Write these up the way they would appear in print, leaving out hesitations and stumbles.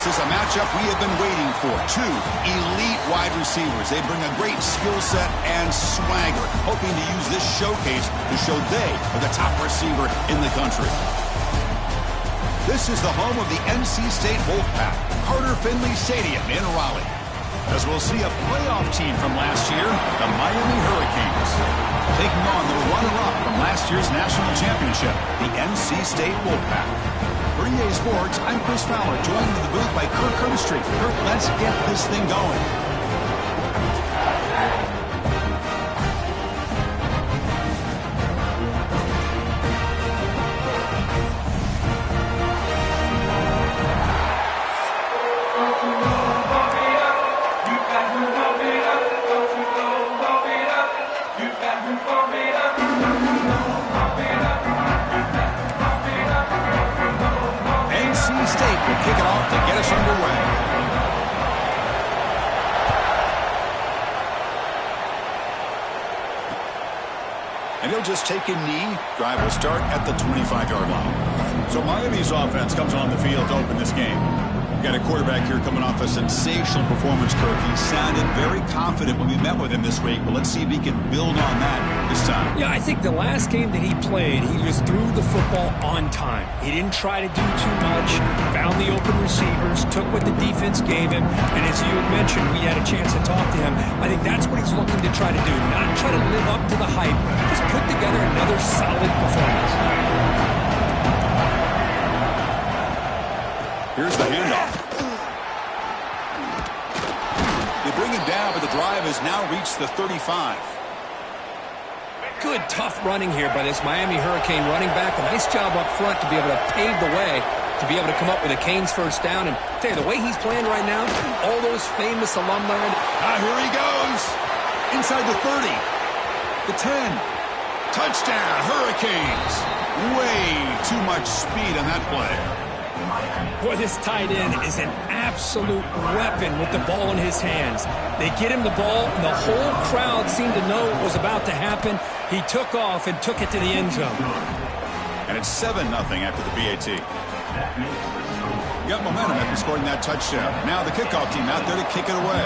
This is a matchup we have been waiting for. Two elite wide receivers. They bring a great skill set and swagger, hoping to use this showcase to show they are the top receiver in the country. This is the home of the NC State Wolfpack, Carter Finley Stadium in Raleigh. As we'll see a playoff team from last year, the Miami Hurricanes, taking on the runner-up from last year's national championship, the NC State Wolfpack. For EA Sports, I'm Chris Fowler, joined in the booth by Kirk Herbstreit. Kirk, let's get this thing going. Kick it off to get us underway. And he'll just take a knee. Drive will start at the 25-yard line. So Miami's offense comes on the field to open this game. We've got a quarterback here coming off a sensational performance, Kirk. He sounded very confident when we met with him this week, but let's see if he can build on that this time. Yeah, I think the last game that he played, he just threw the football on time. He didn't try to do too much, found the open receivers, took what the defense gave him, and as you had mentioned, we had a chance to talk to him. I think that's what he's looking to try to do, not try to live up to the hype, just put together another solid performance. Here's the handoff. They bring it down, but the drive has now reached the 35. Good, tough running here by this Miami Hurricane running back. A nice job up front to be able to pave the way, to be able to come up with a Canes first down. And I tell you, the way he's playing right now, all those famous alumni. Here he goes. Inside the 30. The 10. Touchdown, Hurricanes. Way too much speed on that play. Boy, this tight end is an absolute weapon with the ball in his hands. They get him the ball, and the whole crowd seemed to know what was about to happen. He took off and took it to the end zone. And it's 7-0 after the BAT. Got momentum after scoring that touchdown. Now the kickoff team out there to kick it away.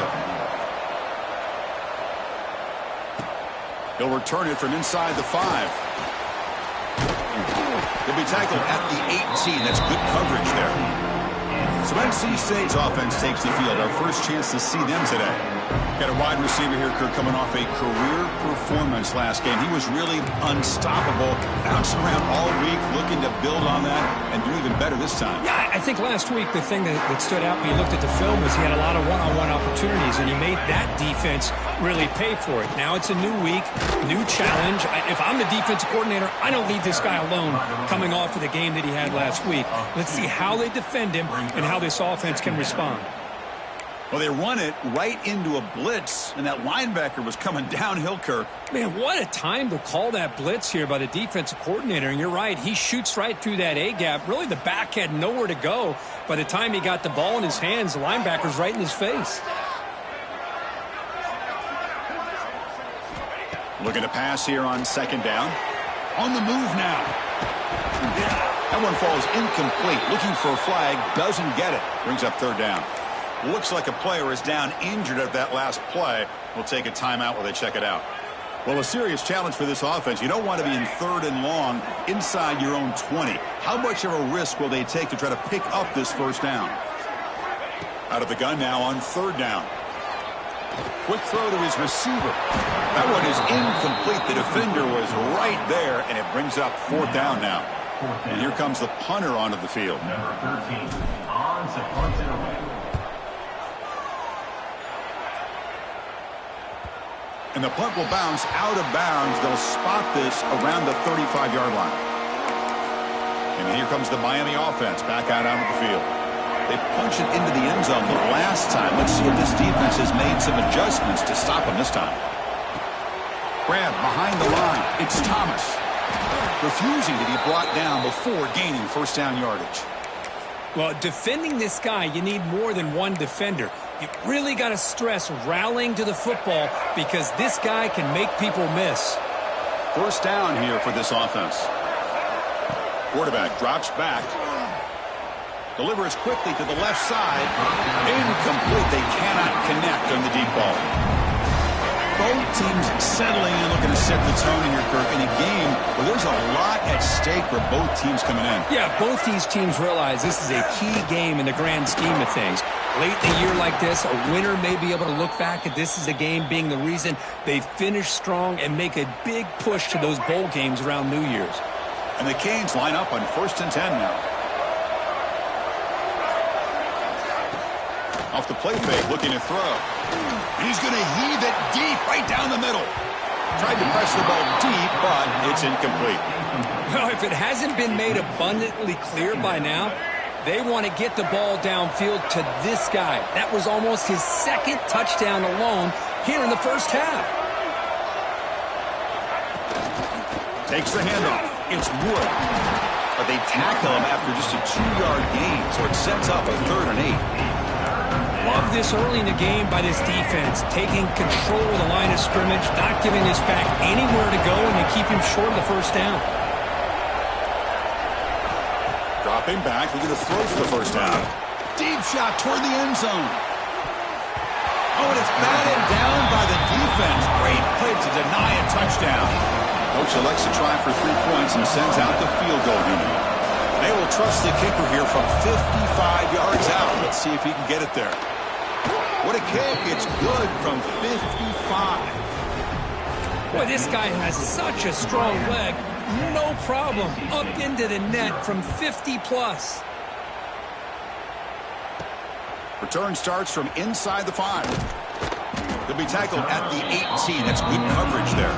He'll return it from inside the 5. He'll be tackled at the 18. That's good coverage there. So NC State's offense takes the field. Our first chance to see them today. Got a wide receiver here, Kirk, coming off a career performance last game. He was really unstoppable, bouncing around all week, looking to build on that and do even better this time. Yeah, I think last week the thing that stood out when you looked at the film was he had a lot of one-on-one opportunities, and he made that defense really pay for it. Now it's a new week, new challenge. If I'm the defensive coordinator, I don't leave this guy alone coming off of the game that he had last week. Let's see how they defend him and how this offense can respond. Well, they run it right into a blitz, and that linebacker was coming downhill, Kirk. Man, what a time to call that blitz here by the defensive coordinator. And you're right, he shoots right through that A-gap. Really, the back had nowhere to go. By the time he got the ball in his hands, the linebacker's right in his face. Looking to pass here on second down. On the move now. That one falls incomplete. Looking for a flag, doesn't get it. Brings up third down. Looks like a player is down injured at that last play. We'll take a timeout while they check it out. Well, a serious challenge for this offense. You don't want to be in third and long inside your own 20. How much of a risk will they take to try to pick up this first down? Out of the gun now on third down. Quick throw to his receiver. That one is incomplete. The defender was right there, and it brings up fourth down now. And here comes the punter onto the field. Number 13, on to punt it away. And the punt will bounce out of bounds. They'll spot this around the 35-yard line. And here comes the Miami offense back out onto the field. They punch it into the end zone the last time. Let's see if this defense has made some adjustments to stop them this time. Grab behind the line. It's Thomas. Refusing to be brought down before gaining first down yardage. Well, defending this guy, you need more than one defender. You really got to stress rallying to the football because this guy can make people miss. First down here for this offense. Quarterback drops back. Delivers quickly to the left side. Incomplete. They cannot connect on the deep ball. Both teams settling in, looking to set the tone here, Kirk, in a game where there's a lot at stake for both teams coming in. Yeah, both these teams realize this is a key game in the grand scheme of things. Late in a year like this, a winner may be able to look back at this as a game being the reason they finish strong and make a big push to those bowl games around New Year's. And the Canes line up on 1st and 10 now. Off the play fake, looking to throw. And he's going to heave it deep, right down the middle. Tried to press the ball deep, but it's incomplete. Well, if it hasn't been made abundantly clear by now, they want to get the ball downfield to this guy. That was almost his second touchdown alone here in the first half. Takes the handoff. It's Wood. But they tackle him after just a 2-yard gain, so it sets up a 3rd and 8. Love this early in the game by this defense, taking control of the line of scrimmage, not giving this back anywhere to go, and they keep him short of the first down. Dropping back, looking to throw for the first down. Deep shot toward the end zone. Oh, and it's batted down by the defense. Great play to deny a touchdown. Coach elects to try for 3 points and sends out the field goal unit. They will trust the kicker here from 55 yards out. Let's see if he can get it there. What a kick. It's good from 55. Boy, this guy has such a strong leg. No problem. Up into the net from 50-plus. Return starts from inside the 5. He'll be tackled at the 18. That's good coverage there.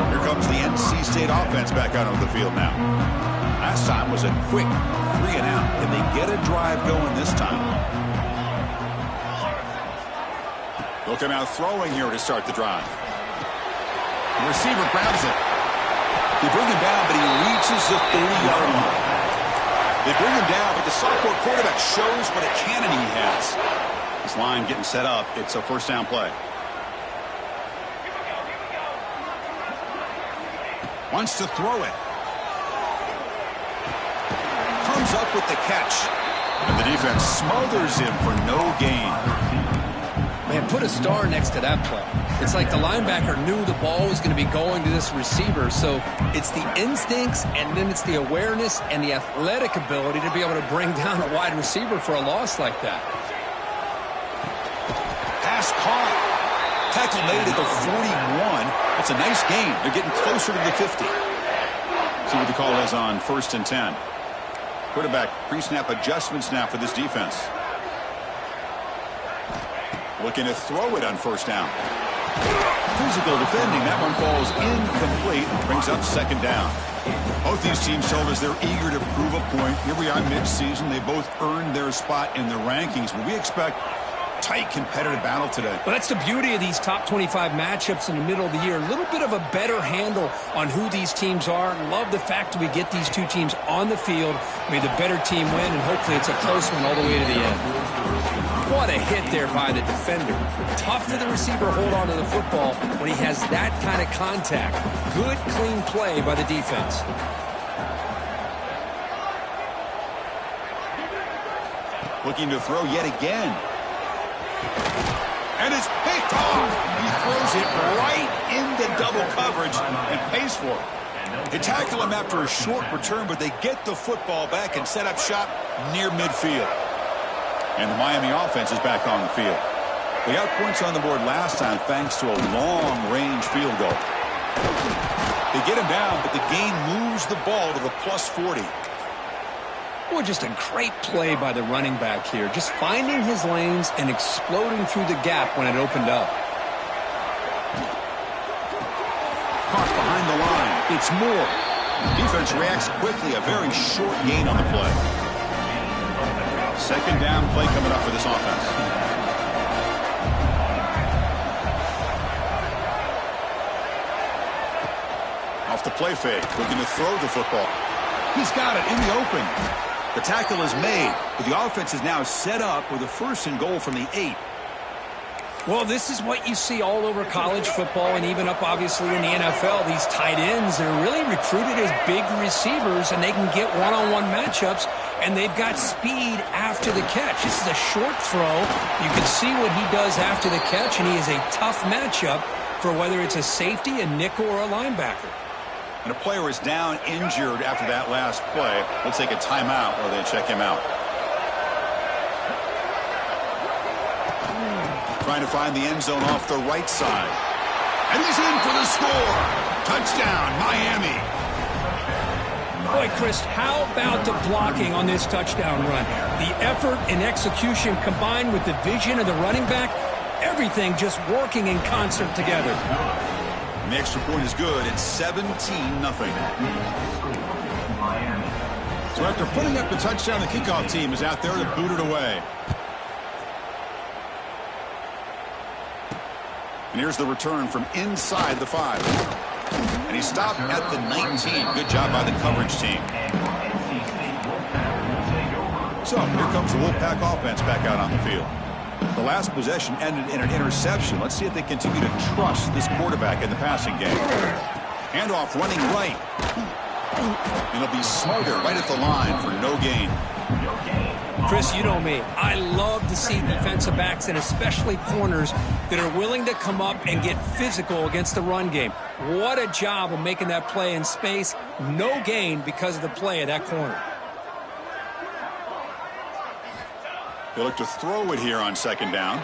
Here comes the NC State offense back out on the field now. Last time was a quick 3 and out. Can they get a drive going this time? They'll come out throwing here to start the drive. The receiver grabs it. They bring him down, but he reaches the 30-yard line. They bring him down, but the sophomore quarterback shows what a cannon he has. This line getting set up. It's a first down play. Wants to throw it. Comes up with the catch. And the defense smothers him for no gain. Man, put a star next to that play. It's like the linebacker knew the ball was going to be going to this receiver, so it's the instincts and then it's the awareness and the athletic ability to be able to bring down a wide receiver for a loss like that. Pass caught. Tackle made at the 41. It's a nice gain. They're getting closer to the 50. See what the call is on 1st and 10. Quarterback pre-snap adjustments now for this defense. Looking to throw it on first down. Physical defending. That one falls incomplete. Brings up 2nd down. Both these teams told us they're eager to prove a point. Here we are mid-season. They both earned their spot in the rankings. But we expect tight competitive battle today. Well, that's the beauty of these top 25 matchups in the middle of the year. A little bit of a better handle on who these teams are. Love the fact that we get these two teams on the field. May the better team win, and hopefully it's a close one all the way to the end. What a hit there by the defender. Tough for the receiver to hold on to the football when he has that kind of contact. Good, clean play by the defense. Looking to throw yet again. And it's picked off. He throws it right into double coverage and pays for it. They tackle him after a short return, but they get the football back and set up shop near midfield. And the Miami offense is back on the field. They got points on the board last time thanks to a long-range field goal. They get him down, but the gain moves the ball to the plus 40. Well, just a great play by the running back here. Just finding his lanes and exploding through the gap when it opened up. Caught behind the line. It's Moore. Defense reacts quickly. A very short gain on the play. 2nd down play coming up for this offense. Off the play fake. Looking to throw the football. He's got it in the open. The tackle is made, but the offense is now set up with a 1st and goal from the 8. Well, this is what you see all over college football and even up, obviously, in the NFL. These tight ends that are really recruited as big receivers, and they can get one-on-one matchups, and they've got speed after the catch. This is a short throw. You can see what he does after the catch, and he is a tough matchup for whether it's a safety, a nickel, or a linebacker. And a player is down injured after that last play. Let's take a timeout while they check him out. Trying to find the end zone off the right side. And he's in for the score. Touchdown, Miami. Boy, Chris, how about the blocking on this touchdown run? The effort and execution combined with the vision of the running back, everything just working in concert together. And the extra point is good. It's 17-0. So after putting up the touchdown, the kickoff team is out there to boot it away. And here's the return from inside the 5. And he stopped at the 19. Good job by the coverage team. So here comes the Wolfpack offense back out on the field. The last possession ended in an interception. Let's see if they continue to trust this quarterback in the passing game. Handoff running right. And it'll be Smoother right at the line for no gain. Chris, you know me. I love to see defensive backs and especially corners that are willing to come up and get physical against the run game. What a job of making that play in space. No gain because of the play of that corner. They look to throw it here on second down.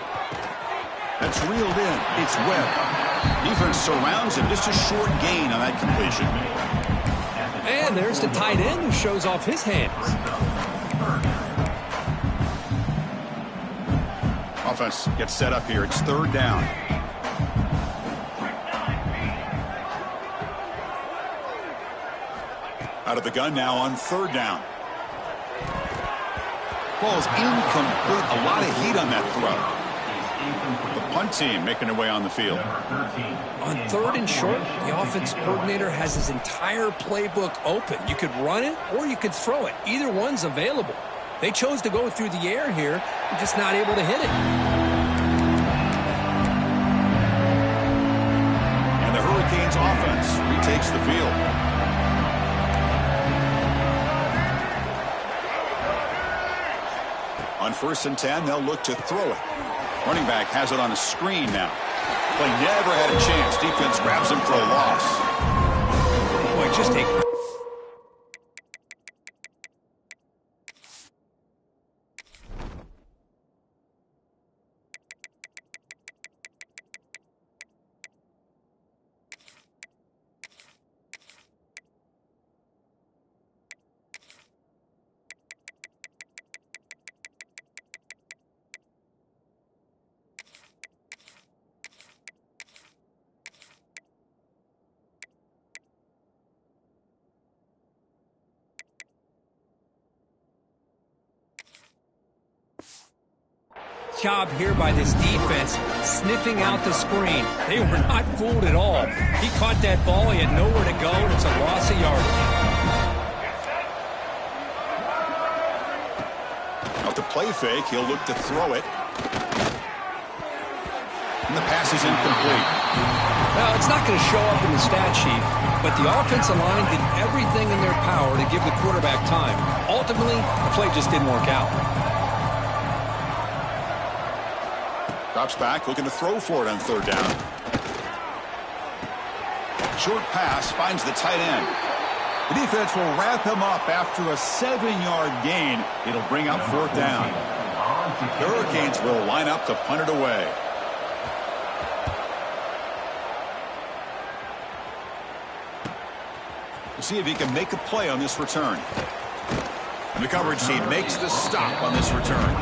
That's reeled in. It's Webb. Defense surrounds him. Just a short gain on that completion. And there's the tight end who shows off his hands. Offense gets set up here. It's third down. Out of the gun now on third down. Ball's incomplete. A lot of heat on that throw. The punt team making their way on the field. On third and short, the offense coordinator has his entire playbook open. You could run it or you could throw it. Either one's available. They chose to go through the air here. They're just not able to hit it. And the Hurricanes offense retakes the field. On 1st and 10, they'll look to throw it. Running back has it on a screen now. Play never had a chance. Defense grabs him for a loss. Boy, just a... job here by this defense, sniffing out the screen. They were not fooled at all. He caught that ball. He had nowhere to go, and it's a loss of yardage. Off the play fake, he'll look to throw it. And the pass is incomplete. Well, it's not going to show up in the stat sheet, but the offensive line did everything in their power to give the quarterback time. Ultimately, the play just didn't work out. Drops back, looking to throw for it on third down. Short pass finds the tight end. The defense will wrap him up after a 7-yard gain. It'll bring up fourth down. The Hurricanes will line up to punt it away. We'll see if he can make a play on this return. And the coverage team makes the stop on this return.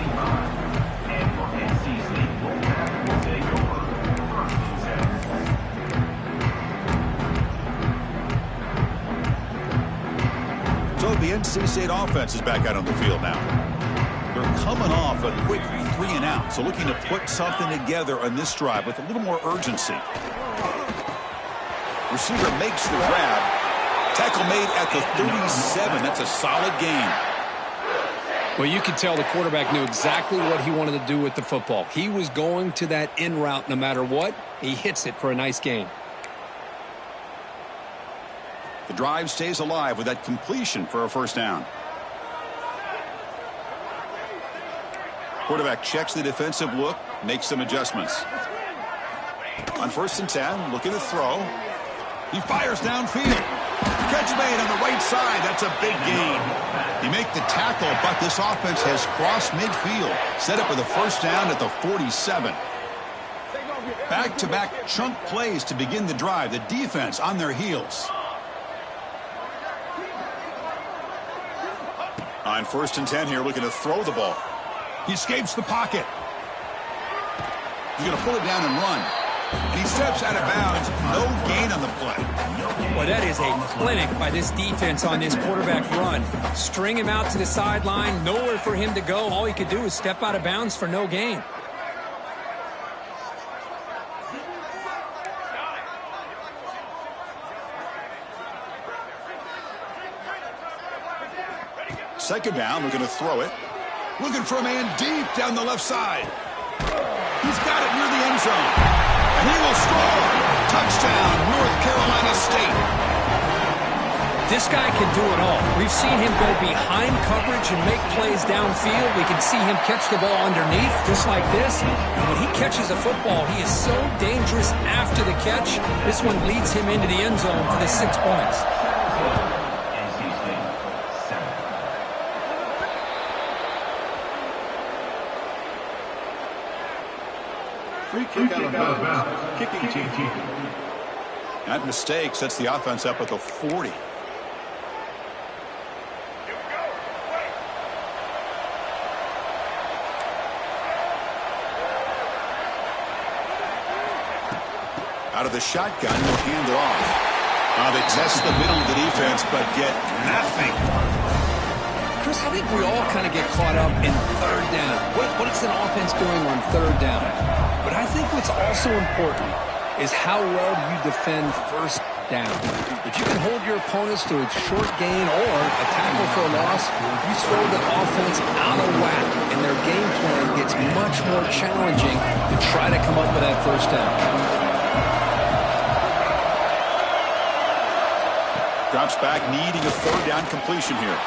So the NC State offense is back out on the field now. They're coming off a quick 3-and-out, so looking to put something together on this drive with a little more urgency. Receiver makes the grab. Tackle made at the 37. That's a solid gain. Well, you could tell the quarterback knew exactly what he wanted to do with the football. He was going to that in route no matter what. He hits it for a nice gain. The drive stays alive with that completion for a first down. Quarterback checks the defensive look, makes some adjustments. On 1st and 10, looking to throw. He fires downfield. Catch made on the right side. That's a big gain. He make the tackle, but this offense has crossed midfield. Set up with a first down at the 47. Back-to-back chunk plays to begin the drive. The defense on their heels. On 1st and 10 here, looking to throw the ball. He escapes the pocket. He's going to pull it down and run. And he steps out of bounds. No gain on the play. Well, that is a clinic by this defense on this quarterback run. String him out to the sideline. Nowhere for him to go. All he could do is step out of bounds for no gain. Second down, looking to throw it. Looking for a man deep down the left side. He's got it near the end zone. And he will score. Touchdown, North Carolina State. This guy can do it all. We've seen him go behind coverage and make plays downfield. We can see him catch the ball underneath, just like this. And when he catches a football, he is so dangerous after the catch. This one leads him into the end zone for the 6 points. Free kick out of bounds. Kicking team. That mistake sets the offense up at the 40. Out of the shotgun, he'll hand it off. They test the middle of the defense, but get nothing. Chris, I think we all kind of get caught up in third down. What is an offense doing on third down? But I think what's also important is how well do you defend first down. If you can hold your opponents to a short gain or a tackle for a loss, you throw the offense out of whack, and their game plan gets much more challenging to try to come up with that first down. Drops back, needing a third down completion here.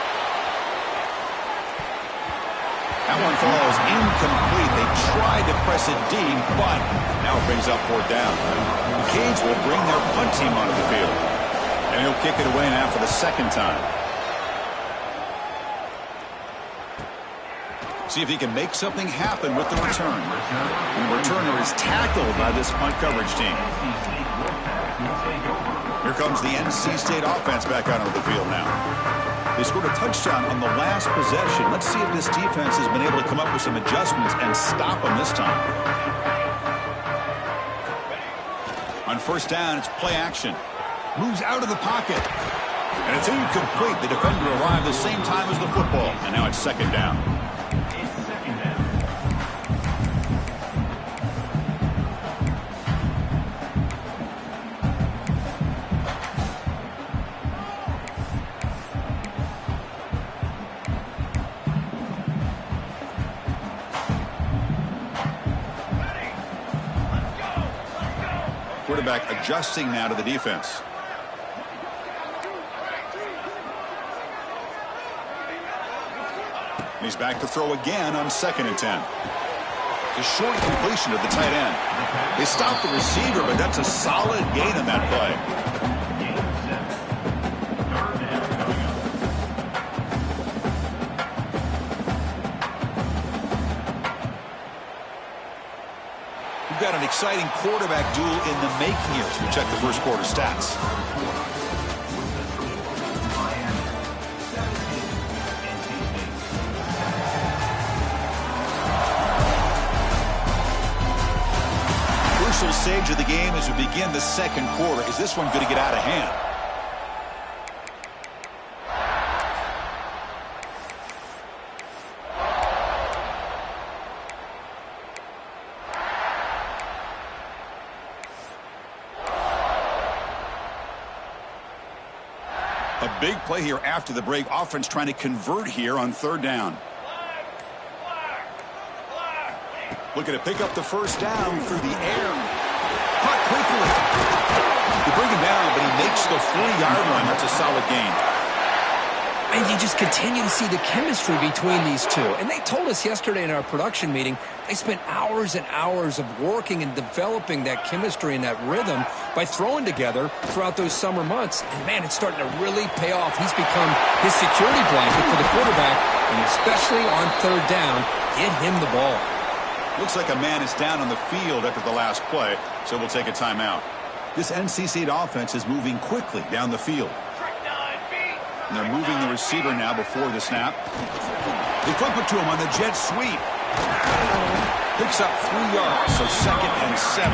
That one falls incomplete. They tried to press it deep, but now it brings up 4th down. The Canes will bring their punt team onto the field. And he'll kick it away now for the 2nd time. See if he can make something happen with the return. And the returner is tackled by this punt coverage team. Here comes the NC State offense back onto the field now. They scored a touchdown on the last possession. Let's see if this defense has been able to come up with some adjustments and stop them this time. On 1st down, it's play action. Moves out of the pocket. And it's incomplete. The defender arrived the same time as the football. And now it's 2nd down. Quarterback adjusting now to the defense. And he's back to throw again on 2nd and 10. It's a short completion to the tight end. They stopped the receiver, but that's a solid gain on that play. We've got an exciting quarterback duel in the making here as we check the first quarter stats. Crucial stage of the game as we begin the 2nd quarter. Is this one going to get out of hand? A big play here after the break. Offense trying to convert here on 3rd down. Looking to pick up the first down through the air. Caught quickly. They bring him down, but he makes the 40-yard line. That's a solid gain. And you just continue to see the chemistry between these two. And they told us yesterday in our production meeting, they spent hours and hours of working and developing that chemistry and that rhythm by throwing together throughout those summer months. And, man, it's starting to really pay off. He's become his security blanket for the quarterback, and especially on third down, get him the ball. Looks like a man is down on the field after the last play, so we'll take a timeout. This NC State offense is moving quickly down the field. And they're moving the receiver now before the snap. They flip it to him on the jet sweep. Picks up 3 yards, so 2nd and 7.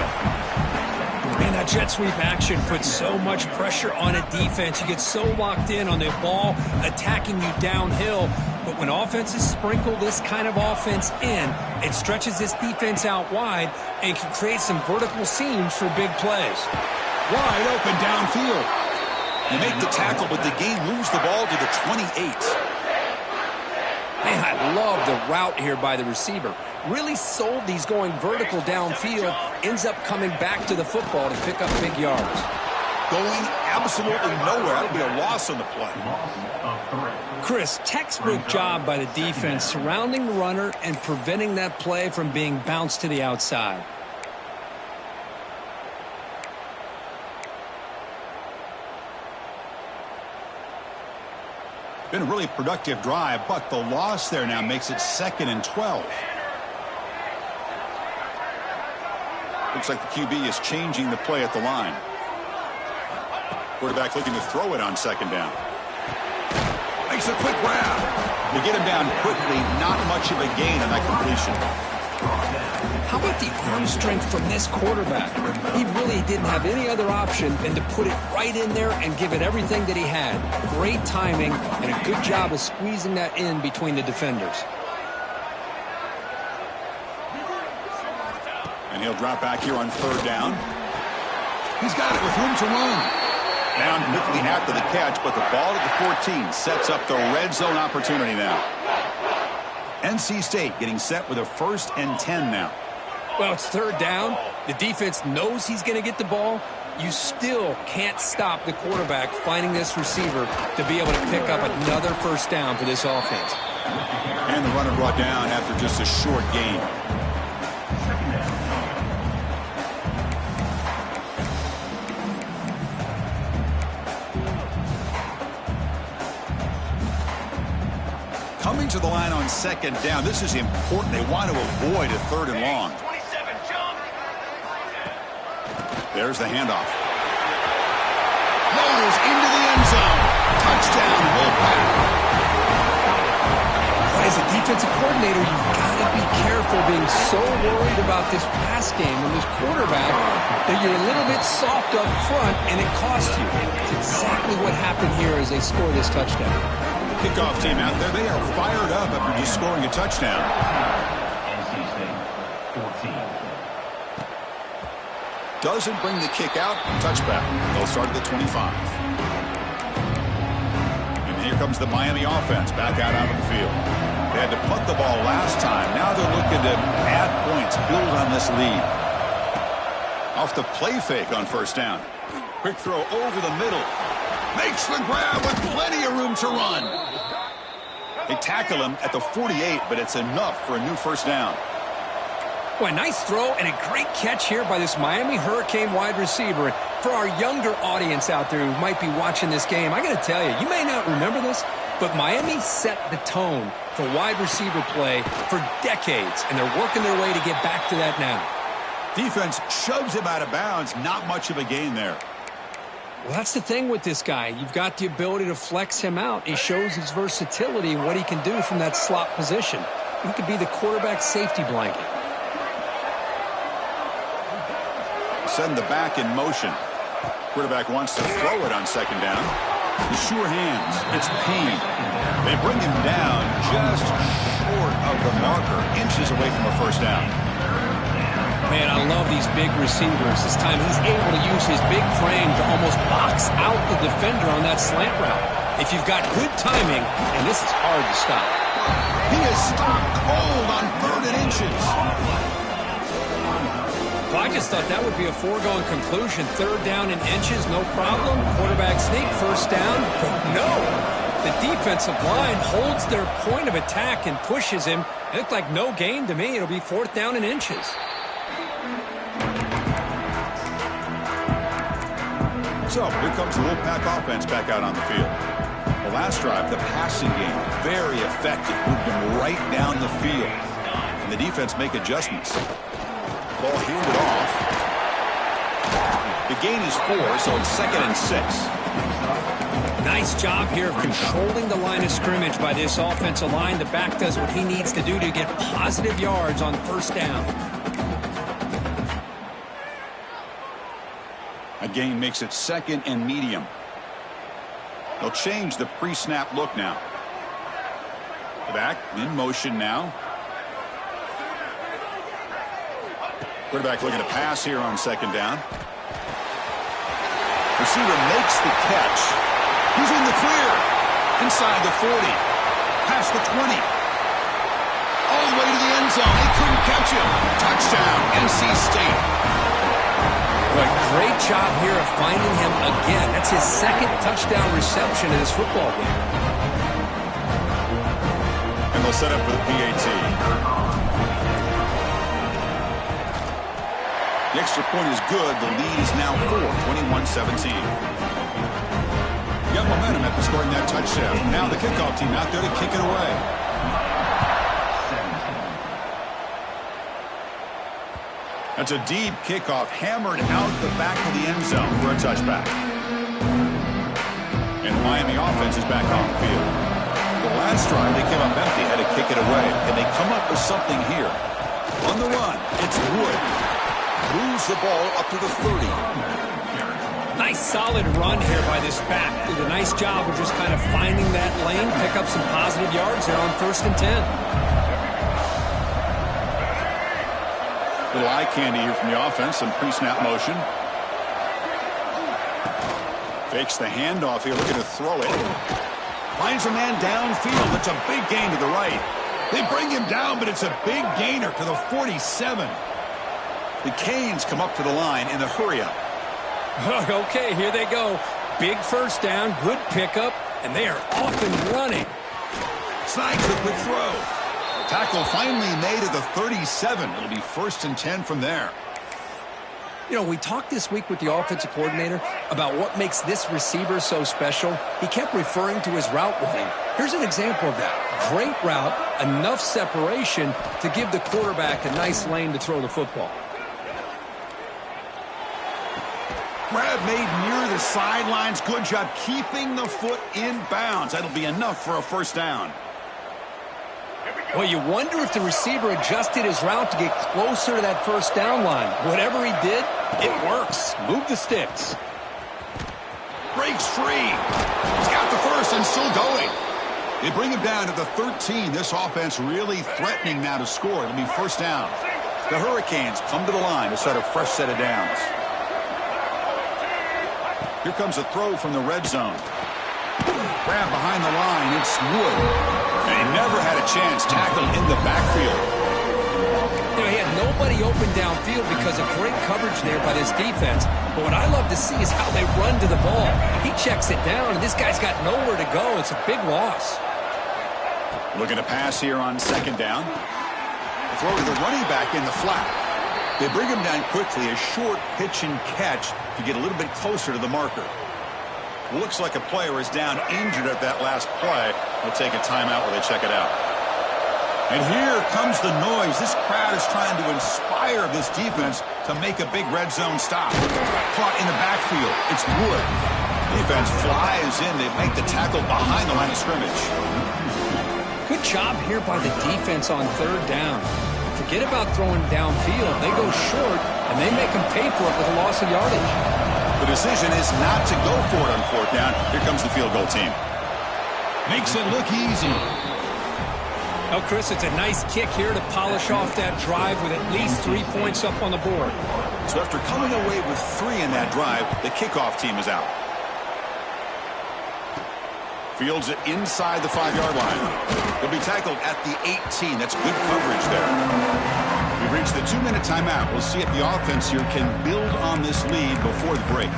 Man, that jet sweep action puts so much pressure on a defense. You get so locked in on the ball attacking you downhill. But when offenses sprinkle this kind of offense in, it stretches this defense out wide and can create some vertical seams for big plays. Wide open downfield. They make the tackle, but the game moves the ball to the 28. Man, I love the route here by the receiver. Really sold these going vertical downfield. Ends up coming back to the football to pick up big yards. Going absolutely nowhere. That'll be a loss on the play. Chris, textbook job by the defense surrounding the runner and preventing that play from being bounced to the outside. Been a really productive drive, but the loss there now makes it 2nd and 12. Looks like the QB is changing the play at the line. Quarterback looking to throw it on 2nd down. Makes a quick grab. They get him down quickly. Not much of a gain on that completion. How about the arm strength from this quarterback? He really didn't have any other option than to put it right in there and give it everything that he had. Great timing and a good job of squeezing that in between the defenders. And he'll drop back here on 3rd down. He's got it with room to run. Down quickly after the catch, but the ball at the 14 sets up the red zone opportunity now. NC State getting set with a 1st and 10 now. Well, it's 3rd down. The defense knows he's going to get the ball. You still can't stop the quarterback finding this receiver to be able to pick up another 1st down for this offense. And the runner brought down after just a short gain. Coming to the line on 2nd down. This is important. They want to avoid a 3rd and long. There's the handoff. Rolls into the end zone. Touchdown, Wolfpack. As a defensive coordinator, you've got to be careful being so worried about this pass game and this quarterback that you're a little bit soft up front and it costs you. It's exactly what happened here as they score this touchdown. Kickoff team out there, they are fired up after just scoring a touchdown. Doesn't bring the kick out. Touchback. They'll start at the 25. And here comes the Miami offense back out onto the field. They had to punt the ball last time. Now they're looking to add points, build on this lead. Off the play fake on 1st down. Quick throw over the middle. Makes the grab with plenty of room to run. They tackle him at the 48, but it's enough for a new 1st down. Boy, nice throw and a great catch here by this Miami Hurricane wide receiver. For our younger audience out there who might be watching this game, I got to tell you, you may not remember this, but Miami set the tone for wide receiver play for decades, and they're working their way to get back to that now. Defense shoves him out of bounds. Not much of a gain there. Well, that's the thing with this guy. You've got the ability to flex him out. He shows his versatility and what he can do from that slot position. He could be the quarterback safety blanket. Send the back in motion. Quarterback wants to throw it on 2nd down. The sure hands. It's Payne. They bring him down just short of the marker, inches away from a 1st down. Man, I love these big receivers. This time he's able to use his big frame to almost box out the defender on that slant route. If you've got good timing, and this is hard to stop. He is stopped cold on 3rd and inches. Well, I just thought that would be a foregone conclusion. Third down in inches, no problem. Quarterback sneak, first down. But no, the defensive line holds their point of attack and pushes him. It looked like no gain to me. It'll be fourth down in inches. So here comes the Wolfpack offense back out on the field. The last drive, the passing game, very effective. Moved them right down the field. And the defense make adjustments. Ball handed off. The gain is 4, so it's 2nd and 6. Nice job here of controlling the line of scrimmage by this offensive line. The back does what he needs to do to get positive yards on first down. A gain makes it 2nd and medium. They'll change the pre-snap look now. The back in motion now. Quarterback looking to pass here on 2nd down. Receiver makes the catch. He's in the clear. Inside the 40. Past the 20. All the way to the end zone. They couldn't catch him. Touchdown, NC State. But great job here of finding him again. That's his 2nd touchdown reception in this football game. And they'll set up for the PAT. The extra point is good. The lead is now 4, 21-17. Got momentum after scoring that touchdown. Now the kickoff team out there to kick it away. That's a deep kickoff, hammered out the back of the end zone for a touchback. And the Miami offense is back on the field. The last drive, they came up empty, had to kick it away. And they come up with something here. On the run, it's Wood. Moves the ball up to the 30. Nice solid run here by this back. Did a nice job of just kind of finding that lane, pick up some positive yards there on 1st and 10. Little eye candy here from the offense, some pre-snap motion. Fakes the handoff here, looking to throw it. Finds a man downfield. It's a big gain to the right. They bring him down, but it's a big gainer to the 47. The Canes come up to the line in the hurry-up. Okay, here they go. Big first down, good pickup, and they are off and running. Snags the quick throw. Tackle finally made at the 37. It'll be 1st and 10 from there. You know, we talked this week with the offensive coordinator about what makes this receiver so special. He kept referring to his route running. Here's an example of that. Great route, enough separation to give the quarterback a nice lane to throw the football. Grab made near the sidelines. Good job keeping the foot in bounds. That'll be enough for a first down. Well, you wonder if the receiver adjusted his route to get closer to that first down line. Whatever he did, it works. Move the sticks. Breaks free. He's got the first and still going. They bring him down to the 13. This offense really threatening now to score. It'll be first down. The Hurricanes come to the line to start a fresh set of downs. Here comes a throw from the red zone. Grab behind the line. It's Wood. And he never had a chance. Tackled in the backfield. You know, he had nobody open downfield because of great coverage there by this defense. But what I love to see is how they run to the ball. He checks it down, and this guy's got nowhere to go. It's a big loss. Looking to pass here on 2nd down. A throw to the running back in the flat. They bring him down quickly. A short pitch and catch to get a little bit closer to the marker. Looks like a player is down injured at that last play. They'll take a timeout while they check it out. And here comes the noise. This crowd is trying to inspire this defense to make a big red zone stop. Caught in the backfield. It's Wood. Defense flies in. They make the tackle behind the line of scrimmage. Good job here by the defense on 3rd down. Forget about throwing downfield. They go short, and they make them pay for it with a loss of yardage. The decision is not to go for it on 4th down. Here comes the field goal team. Makes it look easy. Oh, Chris, it's a nice kick here to polish off that drive with at least 3 points up on the board. So after coming away with 3 in that drive, the kickoff team is out. Fields it inside the 5-yard line. He'll be tackled at the 18. That's good coverage there. We've reached the 2-minute timeout. We'll see if the offense here can build on this lead before the break.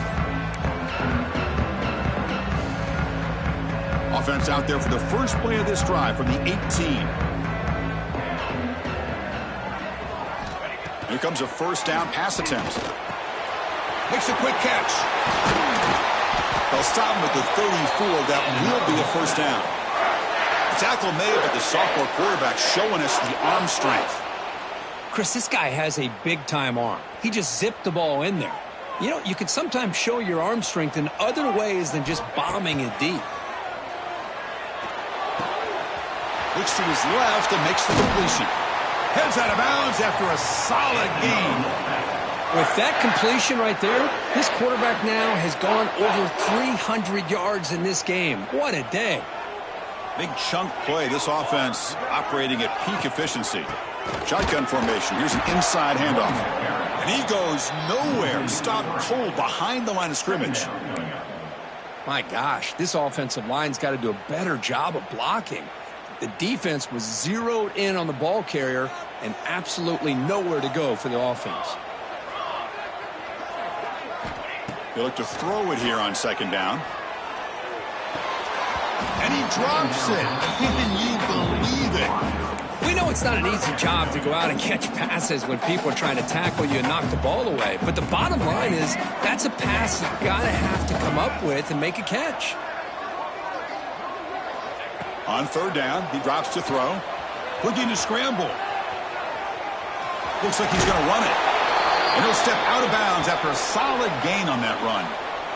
Offense out there for the first play of this drive from the 18. Here comes a first down pass attempt. Makes a quick catch. They'll stop him at the 34. That will be a first down. Tackle made, but the sophomore quarterback showing us the arm strength. Chris, this guy has a big-time arm. He just zipped the ball in there. You know, you can sometimes show your arm strength in other ways than just bombing it deep. Looks to his left and makes the completion. Heads out of bounds after a solid gain. With that completion right there, this quarterback now has gone over 300 yards in this game. What a day. Big chunk play. This offense operating at peak efficiency. Shotgun formation. Here's an inside handoff. And he goes nowhere. Stopped cold behind the line of scrimmage. My gosh, this offensive line's got to do a better job of blocking. The defense was zeroed in on the ball carrier and absolutely nowhere to go for the offense. They look to throw it here on second down. And he drops it. Can you believe it? We know it's not an easy job to go out and catch passes when people are trying to tackle you and knock the ball away. But the bottom line is that's a pass you've got to have to come up with and make a catch. On third down, he drops to throw. Looking to scramble. Looks like he's going to run it. And he'll step out of bounds after a solid gain on that run.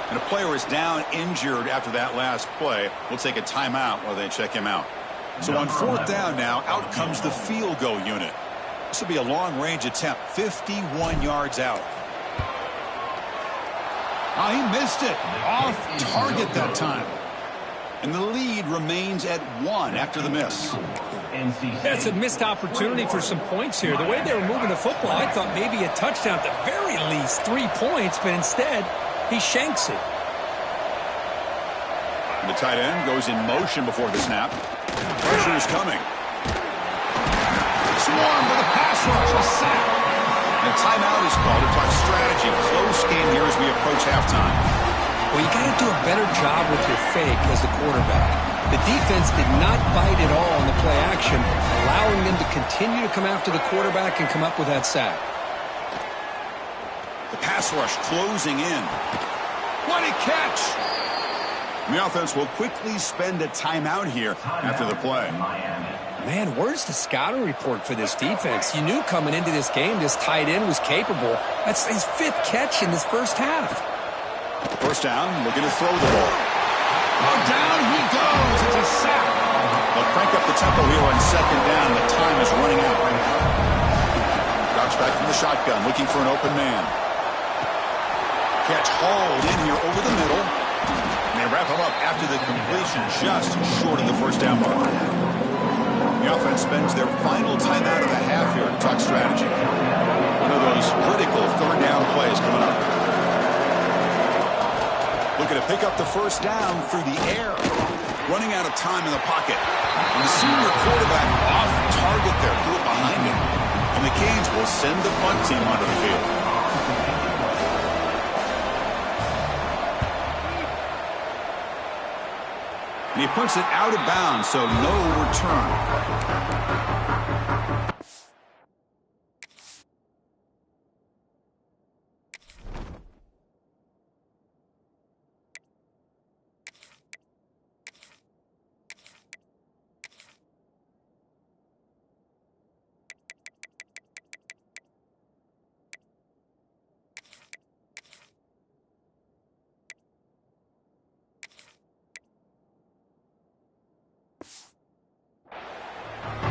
And a player is down injured after that last play. We'll take a timeout while they check him out. So on fourth down now, out comes the field goal unit. This will be a long-range attempt, 51 yards out. Oh, he missed it. Off target that time. And the lead remains at 1 after the miss. That's a missed opportunity for some points here. The way they were moving the football, I thought maybe a touchdown, at the very least 3 points, but instead he shanks it. And the tight end goes in motion before the snap. Pressure is coming. Swarm with a pass rush, a sack. And a timeout is called to talk strategy. Close game here as we approach halftime. Well, you got to do a better job with your fake as the quarterback. The defense did not bite at all on the play action, allowing them to continue to come after the quarterback and come up with that sack. The pass rush closing in. What a catch! And the offense will quickly spend a timeout here after the play. Man, where's the scouting report for this defense? You knew coming into this game this tight end was capable. That's his 5th catch in this first half. First down, looking to throw the ball. Oh, down he goes. It's a sack. They'll crank up the tempo here on second down. The time is running out. Drops back from the shotgun, looking for an open man. Catch hauled in here over the middle. And they wrap him up after the completion, just short of the first down mark. The offense spends their final timeout of the half here to talk strategy. One of those critical third down plays coming up. Looking to pick up the first down through the air. Running out of time in the pocket. And the senior quarterback off target there, threw it behind him. And the Canes will send the punt team onto the field. And he puts it out of bounds, so no return.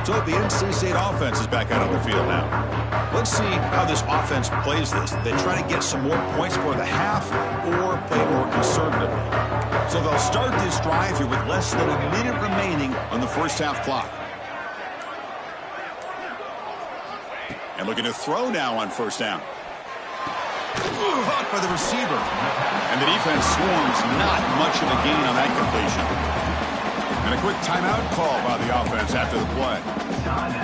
So the NC State offense is back out on the field now. Let's see how this offense plays this. They try to get some more points for the half or play more conservatively. So they'll start this drive here with less than a minute remaining on the first half clock. And looking to throw now on first down. Caught by the receiver. And the defense swarms, not much of a gain on that completion. And a quick timeout call by the offense after the play.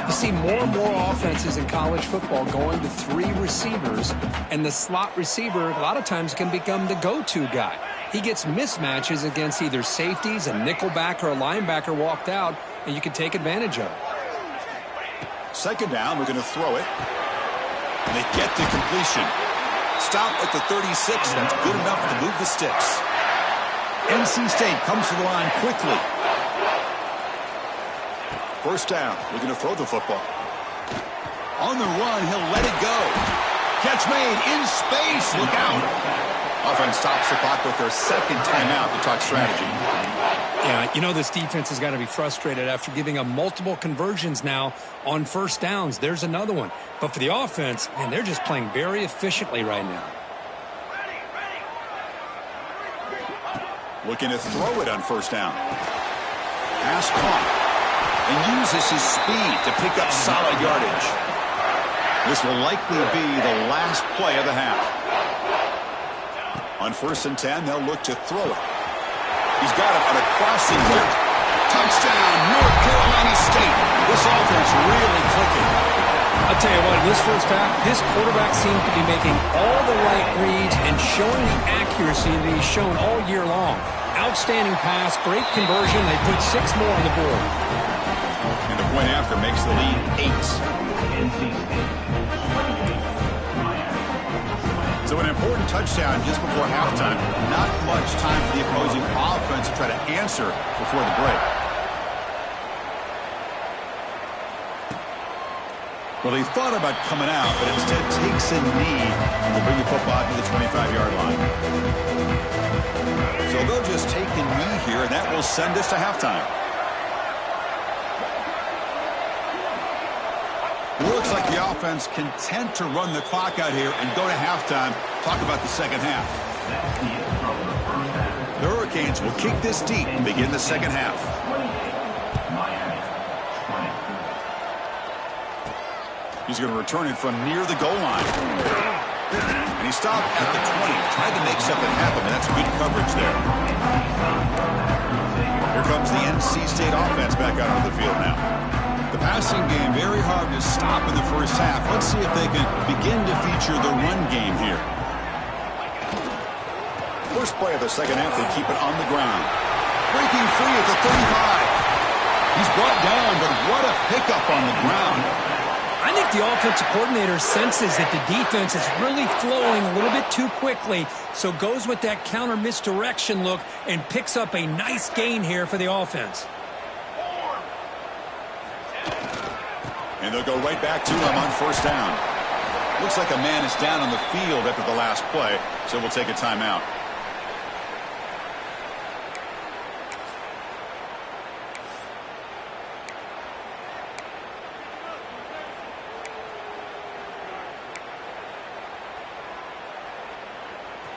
You see more and more offenses in college football going to 3 receivers, and the slot receiver a lot of times can become the go-to guy. He gets mismatches against either safeties, a nickelback, or a linebacker walked out, and you can take advantage of it. Second down, we're going to throw it. And they get to completion. Stop at the 36. That's good enough to move the sticks. NC State comes to the line quickly. First down, we're going to throw the football. On the run, he'll let it go. Catch made in space. Look out. Offense stops the clock with their second timeout to talk strategy. Yeah, you know this defense has got to be frustrated after giving up multiple conversions now on first downs. There's another one. But for the offense, man, they're just playing very efficiently right now. Looking to throw it on first down. Pass caught. And uses his speed to pick up solid yardage. This will likely be the last play of the half. On 1st and 10, they'll look to throw it. He's got it on a crossing route. Touchdown, North Carolina State. This offense really clicking. I'll tell you what, in this first half, this quarterback seems to be making all the right reads and showing the accuracy that he's shown all year long. Outstanding pass, great conversion. They put 6 more on the board. And the point after makes the lead 8. So an important touchdown just before halftime. Not much time for the opposing offense to try to answer before the break. Well, they thought about coming out, but instead takes a knee to bring the football to the 25-yard line. So they'll just take a knee here, and that will send us to halftime. Looks like the offense content to run the clock out here and go to halftime. Talk about the second half. The Hurricanes will kick this deep and begin the second half. He's going to return it from near the goal line. And he stopped at the 20. Tried to make something happen, but that's good coverage there. Here comes the NC State offense back out on the field now. The passing game very hard to stop in the first half. Let's see if they can begin to feature the run game here. First play of the second half, they keep it on the ground. Breaking free at the 35. He's brought down, but what a pickup on the ground. I think the offensive coordinator senses that the defense is really flowing a little bit too quickly, so goes with that counter misdirection look and picks up a nice gain here for the offense. And they'll go right back to him on first down. Looks like a man is down on the field after the last play, so we'll take a timeout.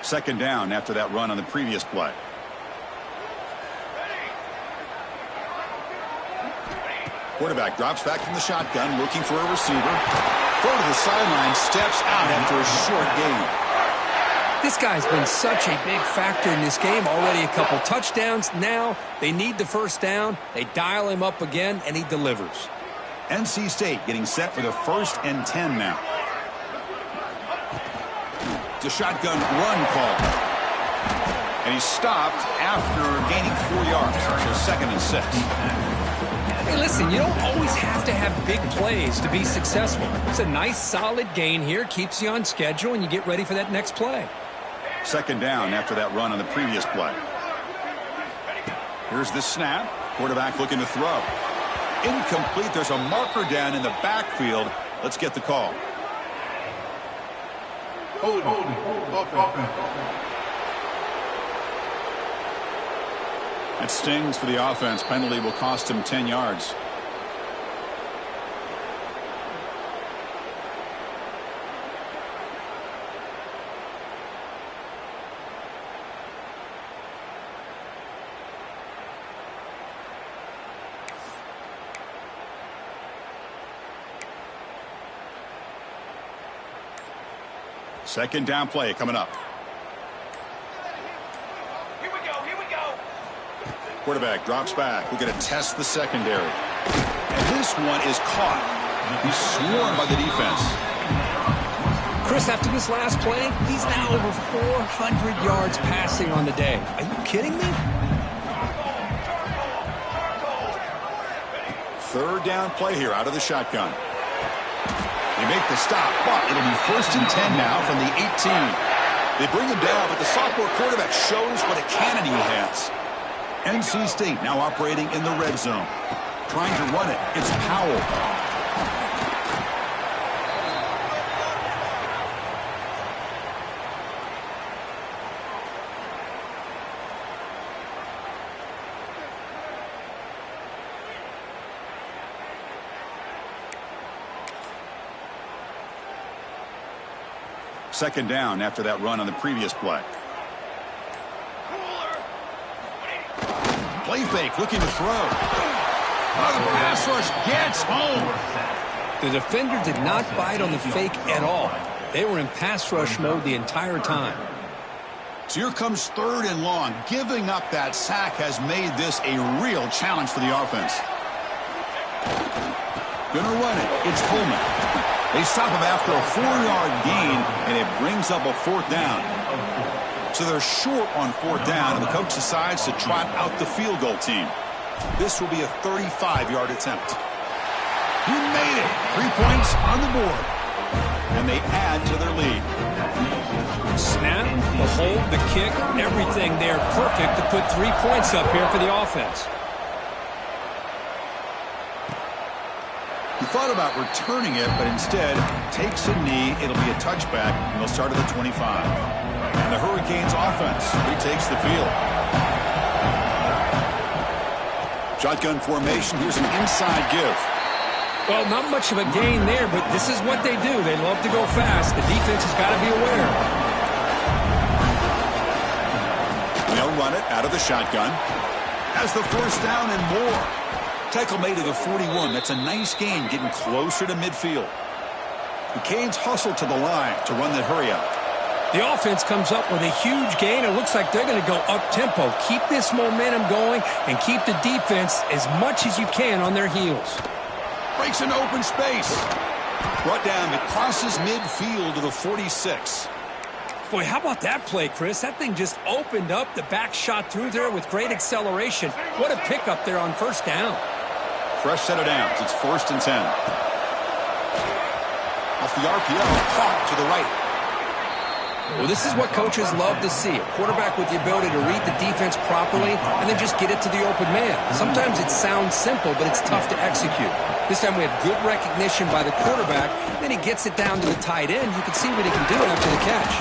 Second down after that run on the previous play. Quarterback drops back from the shotgun, looking for a receiver. Throw to the sideline, steps out after a short gain. This guy's been such a big factor in this game. Already a couple touchdowns. Now they need the first down. They dial him up again, and he delivers. NC State getting set for the 1st and 10 now. It's a shotgun run call. And he's stopped after gaining 4 yards. So 2nd and 6. Hey, listen, you don't always have to have big plays to be successful. It's a nice, solid gain here. Keeps you on schedule, and you get ready for that next play. Second down after that run on the previous play. Here's the snap. Quarterback looking to throw. Incomplete. There's a marker down in the backfield. Let's get the call. Hold. It stings for the offense. Penalty will cost him 10 yards. Second down play coming up. Here we go. Quarterback drops back. We're going to test the secondary. And this one is caught. He's swarmed by the defense. Chris, after this last play, he's now over 400 yards passing on the day. Are you kidding me? Third down play here out of the shotgun. They make the stop, but it'll be 1st and 10 now from the 18. They bring him down, but the sophomore quarterback shows what a cannon he has. NC State now operating in the red zone. Trying to run it. It's Powell. Second down after that run on the previous play. Play fake, looking to throw. Oh, the pass rush gets home. The defender did not bite on the fake at all. They were in pass rush mode the entire time. So here comes 3rd and long. Giving up that sack has made this a real challenge for the offense. Gonna run it. It's Coleman. They stop him after a 4-yard gain, and it brings up a 4th down. So they're short on 4th down, and the coach decides to trot out the field goal team. This will be a 35-yard attempt. He made it. 3 points on the board. And they add to their lead. Snap, the hold, the kick, everything there perfect to put 3 points up here for the offense. He thought about returning it, but instead takes a knee. It'll be a touchback, and they'll start at the 25. And the Hurricanes offense retakes the field. Shotgun formation. Here's an inside give. Well, not much of a gain there, but this is what they do. They love to go fast. The defense has got to be aware. They'll run it out of the shotgun. Has the 1st down and more. Tackle made to the 41. That's a nice gain, getting closer to midfield. The Canes hustle to the line to run that hurry up. The offense comes up with a huge gain. It looks like they're going to go up-tempo. Keep this momentum going and keep the defense as much as you can on their heels. Breaks an open space. Brought down. It crosses midfield to the 46. Boy, how about that play, Chris? That thing just opened up. The back shot through there with great acceleration. What a pickup there on 1st down. Fresh set of downs. It's 1st and 10. Off the RPO, caught to the right. Well, this is what coaches love to see. A quarterback with the ability to read the defense properly and then just get it to the open man. Sometimes it sounds simple, but it's tough to execute. This time we have good recognition by the quarterback. Then he gets it down to the tight end. You can see what he can do after the catch.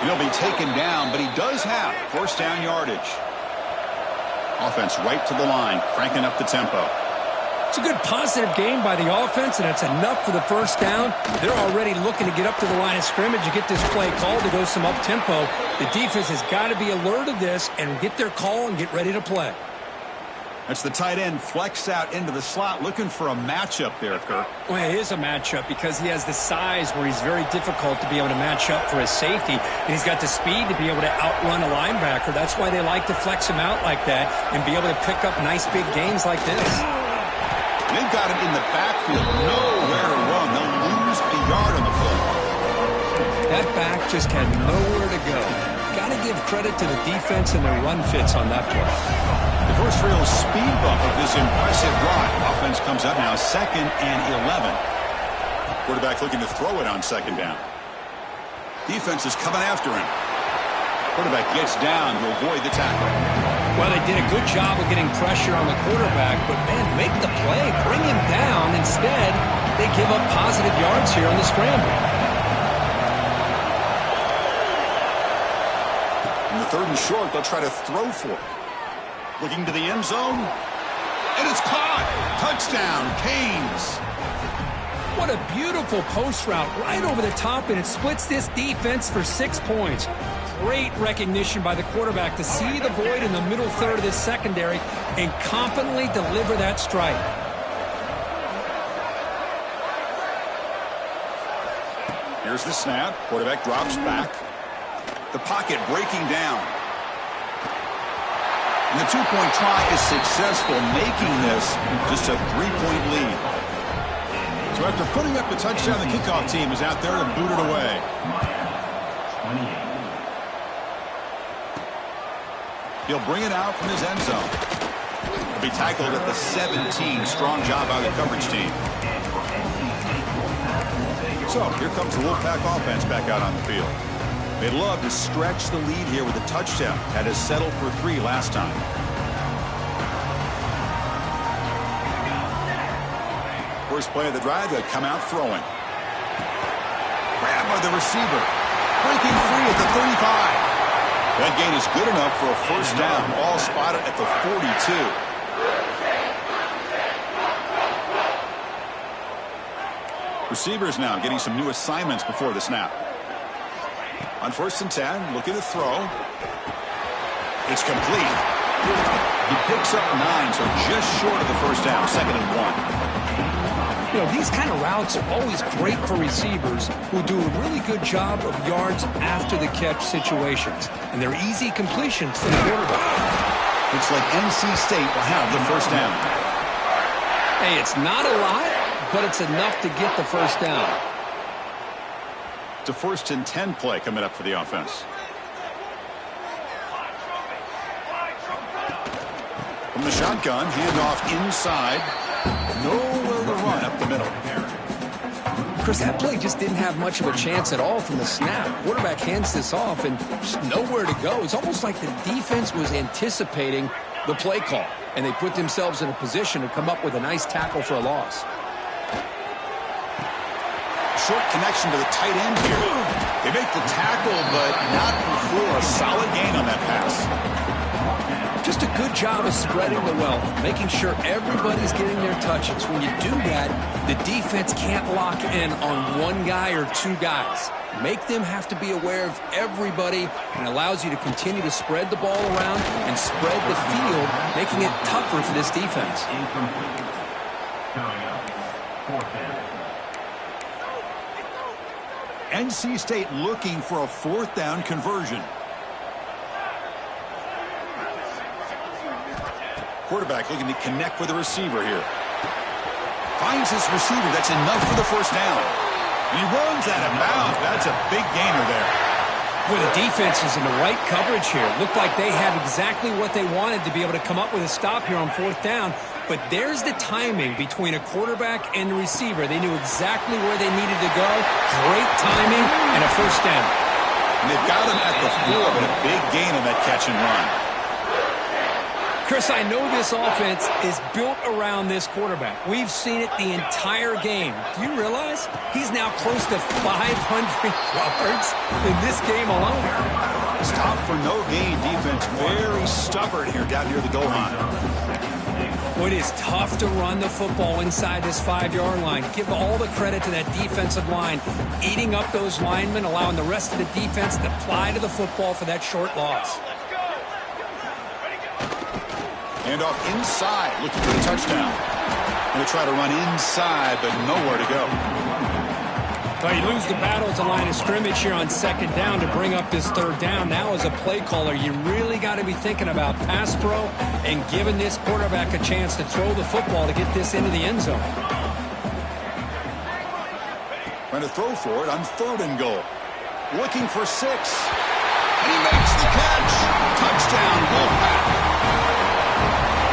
He'll be taken down, but he does have 1st down yardage. Offense right to the line, cranking up the tempo. It's a good positive game by the offense, and it's enough for the 1st down. They're already looking to get up to the line of scrimmage and get this play called to go some up-tempo. The defense has got to be alert of this and get their call and get ready to play. That's the tight end flexed out into the slot, looking for a matchup there, Kirk. Well, it is a matchup because he has the size where he's very difficult to be able to match up for his safety. And he's got the speed to be able to outrun a linebacker. That's why they like to flex him out like that and be able to pick up nice big gains like this. They've got him in the backfield, nowhere to run. They'll lose a yard on the play. That back just had nowhere to go. Got to give credit to the defense and their run fits on that play. The first real speed bump of this impressive drive. Offense comes up now 2nd and 11. Quarterback looking to throw it on 2nd down. Defense is coming after him. Quarterback gets down to avoid the tackle. Well, they did a good job of getting pressure on the quarterback, but, man, make the play. Bring him down. Instead, they give up positive yards here on the scramble. In the 3rd and short, they'll try to throw for it. Looking to the end zone. And it's caught. Touchdown, Canes. What a beautiful post route right over the top, and it splits this defense for 6 points. Great recognition by the quarterback to see the void in the middle 3rd of this secondary and confidently deliver that strike. Here's the snap. Quarterback drops back. The pocket breaking down. And the two-point try is successful, making this just a three-point lead. So after putting up the touchdown, the kickoff team is out there to boot it away. He'll bring it out from his end zone. He'll be tackled at the 17. Strong job by the coverage team. So here comes the Wolfpack offense back out on the field. They'd love to stretch the lead here with a touchdown. Had us settled for 3 last time. First play of the drive, they come out throwing. Grab by the receiver. Breaking free at the 35. That gain is good enough for a first down. Ball spotted at the 42. Receivers now getting some new assignments before the snap. On 1st and 10, looking to throw. It's complete. He picks up 9, so just short of the first down. 2nd and 1. You know, these kind of routes are always great for receivers who do a really good job of yards after the catch situations. And they're easy completions for the quarterback. Looks like NC State will have the first down. Hey, it's not a lot, but it's enough to get the first down. It's a 1st and 10 play coming up for the offense. From the shotgun, handoff inside. Nowhere to run up the middle. Chris, that play just didn't have much of a chance at all from the snap. Quarterback hands this off and just nowhere to go. It's almost like the defense was anticipating the play call, and they put themselves in a position to come up with a nice tackle for a loss. Short connection to the tight end here. They make the tackle, but not before a solid gain on that pass. Just a good job of spreading the wealth, making sure everybody's getting their touches. When you do that, the defense can't lock in on one guy or 2 guys. Make them have to be aware of everybody, and allows you to continue to spread the ball around and spread the field, making it tougher for this defense. NC State looking for a 4th down conversion. Quarterback looking to connect with the receiver here. Finds his receiver. That's enough for the first down. And he runs out of bounds. That's a big gainer there. Well, the defense is in the right coverage here. Looked like they had exactly what they wanted to be able to come up with a stop here on 4th down. But there's the timing between a quarterback and the receiver. They knew exactly where they needed to go. Great timing and a first down. And they've got him at the 4, but a big gain on that catch and run. Chris, I know this offense is built around this quarterback. We've seen it the entire game. Do you realize he's now close to 500 yards in this game alone? Stop for no gain defense. Very stubborn here down near the goal line. Well, it is tough to run the football inside this 5-yard line. Give all the credit to that defensive line, eating up those linemen, allowing the rest of the defense to fly to the football for that short loss. Handoff inside, looking for the touchdown. Going to try to run inside, but nowhere to go. Well, you lose the battle at the line of scrimmage here on 2nd down to bring up this 3rd down. Now, as a play caller, you really got to be thinking about pass pro and giving this quarterback a chance to throw the football to get this into the end zone. Trying to throw for it on 3rd and goal. Looking for 6. And he makes the catch. Touchdown, Wolfpack.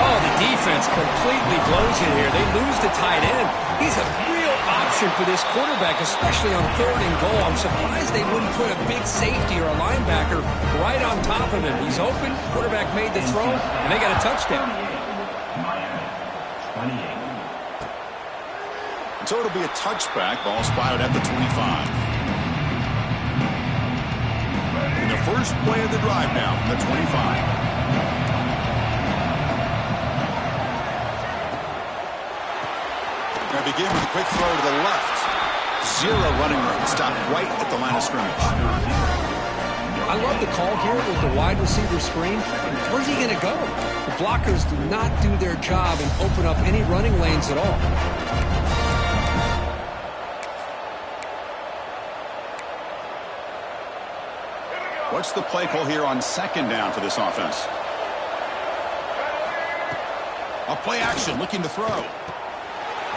Oh, the defense completely blows it here. They lose the tight end. He's a real option for this quarterback, especially on 3rd and goal. I'm surprised they wouldn't put a big safety or a linebacker right on top of him. He's open. Quarterback made the throw, and they got a touchdown. So it'll be a touchback. Ball spotted at the 25. In the first play of the drive now from the 25. Going to begin with a quick throw to the left. 0 running room. Stop right at the line of scrimmage. I love the call here with the wide receiver screen. Where's he going to go? The blockers do not do their job and open up any running lanes at all. What's the play call here on 2nd down for this offense? A play action, looking to throw.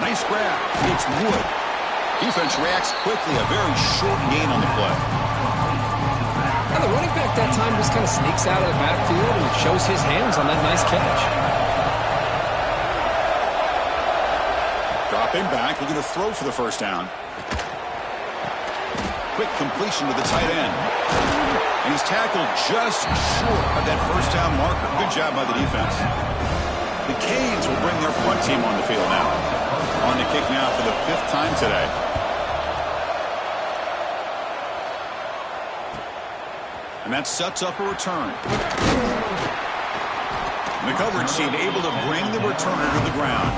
Nice grab. It's Wood. Defense reacts quickly. A very short gain on the play. Now the running back that time just kind of sneaks out of the backfield and shows his hands on that nice catch. Drop him back, looking to throw for the first down. Quick completion to the tight end. And he's tackled just short of that first down marker. Good job by the defense. The Canes will bring their punt team on the field now. On the kick now for the 5th time today. And that sets up a return. The coverage team able to bring the returner to the ground.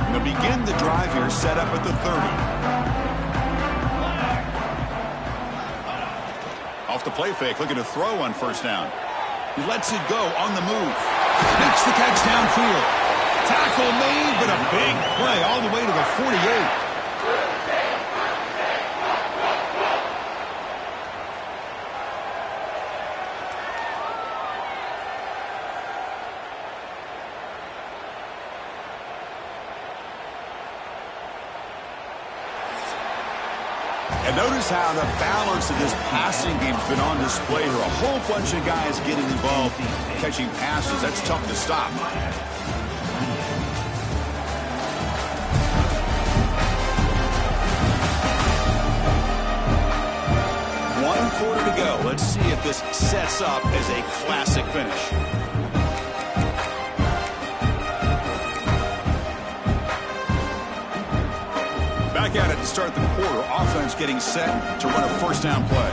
And they'll begin the drive here, set up at the 30. Off the play fake, looking to throw on first down. He lets it go on the move. Makes the catch downfield. Tackle made, but a big play all the way to the 48. And notice how the balance of this passing game's been on display here. A whole bunch of guys getting involved catching passes. That's tough to stop. One quarter to go. Let's see if this sets up as a classic finish. Back at it to start the quarter. Offense getting set to run a first down play.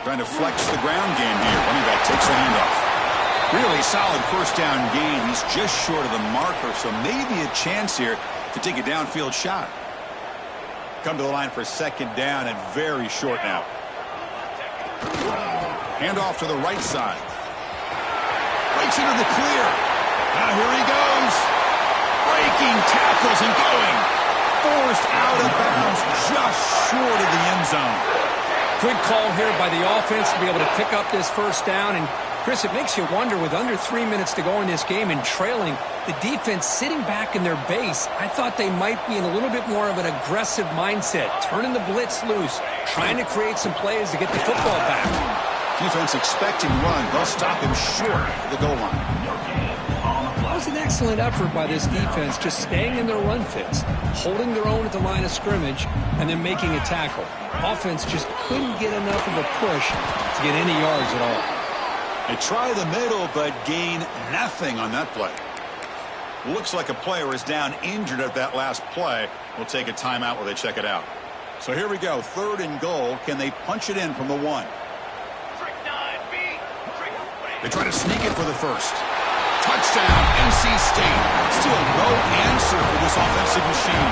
Trying to flex the ground game here. Running back takes a handoff. Really solid first down gain. He's just short of the marker, so maybe a chance here to take a downfield shot. Come to the line for second down and very short now. Handoff to the right side. Breaks into the clear. Now here he goes. Breaking tackles and going. Forced out of bounds just short of the end zone. Good call here by the offense to be able to pick up this first down. And, Chris, it makes you wonder, with under 3 minutes to go in this game and trailing, the defense sitting back in their base, I thought they might be in a little bit more of an aggressive mindset, turning the blitz loose, trying to create some plays to get the football back. Defense expecting run. They'll stop him short of the goal line. That was an excellent effort by this defense, just staying in their run fits, holding their own at the line of scrimmage, and then making a tackle. Offense just couldn't get enough of a push to get any yards at all. They try the middle, but gain nothing on that play. Looks like a player is down injured at that last play. We'll take a timeout while they check it out. So here we go. 3rd and goal. Can they punch it in from the 1? They try to sneak it for the first. Touchdown, NC State. Still no answer for this offensive machine.